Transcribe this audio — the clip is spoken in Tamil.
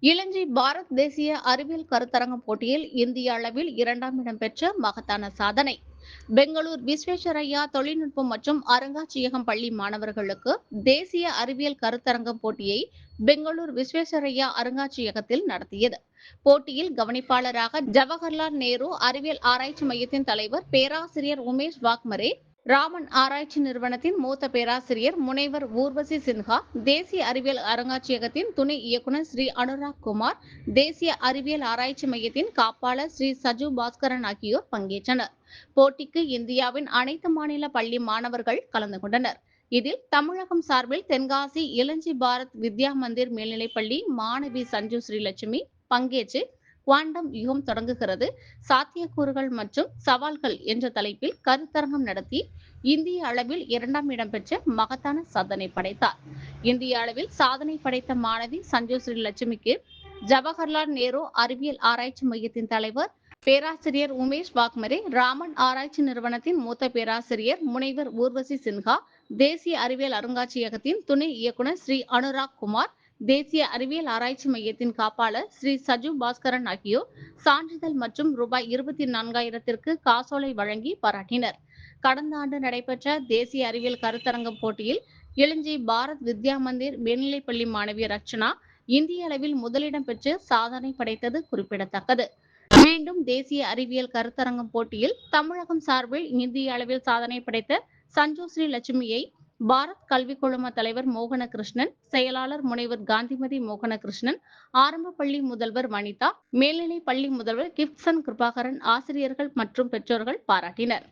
இலங்கை பாரத் தேசிய அறிவியல் கருத்தரங்கம் போட்டியில் இந்திய அளவில் 2ஆம் இடம் பெற்ற மகத்தான சாதனை. பெங்களூர் விஸ்வேஸ்வரய்யா தொழில்நுட்பம் மற்றும் அருங்காட்சியகம் பள்ளி மாணவர்களுக்கு தேசிய அறிவியல் கருத்தரங்கம் போட்டியை பெங்களூர் விஸ்வேஸ்வரய்யா அருங்காட்சியகத்தில் நடத்தியது. போட்டியில் கவனிப்பாளராக ஜவஹர்லால் நேரு அறிவியல் ஆராய்ச்சி மையத்தின் தலைவர் பேராசிரியர் உமேஷ் வாக்மரே, ராமன் ஆராய்ச்சி நிறுவனத்தின் மூத்த பேராசிரியர் முனைவர் ஊர்வசி சின்ஹா, தேசிய அறிவியல் அருங்காட்சியகத்தின் துணை இயக்குநர் ஸ்ரீ அனுராக் குமார், தேசிய அறிவியல் ஆராய்ச்சி மையத்தின் காப்பாளர் ஸ்ரீ சஜு பாஸ்கரன் ஆகியோர் பங்கேற்றனர். போட்டிக்கு இந்தியாவின் அனைத்து மாநில பள்ளி மாணவர்கள் கலந்து கொண்டனர். இதில் தமிழகம் சார்பில் தென்காசி இளஞ்சி பாரத் வித்யா மந்திர் மேல்நிலைப்பள்ளி மாணவி சஞ்சு ஸ்ரீலட்சுமி பங்கேற்று குவாண்டம் யுகம் தொடங்குகிறது, சாத்தியக்கூறுகள் மற்றும் சவால்கள் என்ற தலைப்பில் கருத்தரங்கம் நடத்தி இந்திய அளவில் 2ஆம் இடம் பெற்ற மகத்தான சாதனை படைத்தார். இந்திய அளவில் சாதனை படைத்த மாணவி சஞ்சு ஸ்ரீலட்சுமிக்கு ஜவஹர்லால் நேரு அறிவியல் ஆராய்ச்சி மையத்தின் தலைவர் பேராசிரியர் உமேஷ் வாக்மரே, ராமன் ஆராய்ச்சி நிறுவனத்தின் மூத்த பேராசிரியர் முனைவர் ஊர்வசி சின்ஹா, தேசிய அறிவியல் அருங்காட்சியகத்தின் துணை இயக்குநர் ஸ்ரீ அனுராக் குமார், தேசிய அறிவியல் ஆராய்ச்சி மையத்தின் காப்பாளர் ஸ்ரீ சஜு பாஸ்கரன் ஆகியோர் சான்றிதழ் மற்றும் ரூபாய் 24,000ற்கு காசோலை வழங்கி பாராட்டினர். கடந்த ஆண்டு நடைபெற்ற தேசிய அறிவியல் கருத்தரங்கம் போட்டியில் இளஞ்சி பாரத் வித்யா மந்திர் மேல்நிலைப்பள்ளி மாணவி ரட்சனா இந்திய அளவில் முதலிடம் பெற்று சாதனை படைத்தது குறிப்பிடத்தக்கது. மீண்டும் தேசிய அறிவியல் கருத்தரங்கம் போட்டியில் தமிழகம் சார்பில் இந்திய அளவில் சாதனை படைத்த சஞ்சு ஸ்ரீ லட்சுமியை பாரத் கல்விக் குழும தலைவர் மோகனகிருஷ்ணன், செயலாளர் முனைவர் காந்திமதி மோகனகிருஷ்ணன், ஆரம்ப பள்ளி முதல்வர் வனிதா, மேல்நிலை பள்ளி முதல்வர் கிப்சன் கிருபாகரன், ஆசிரியர்கள் மற்றும் பெற்றோர்கள் பாராட்டினர்.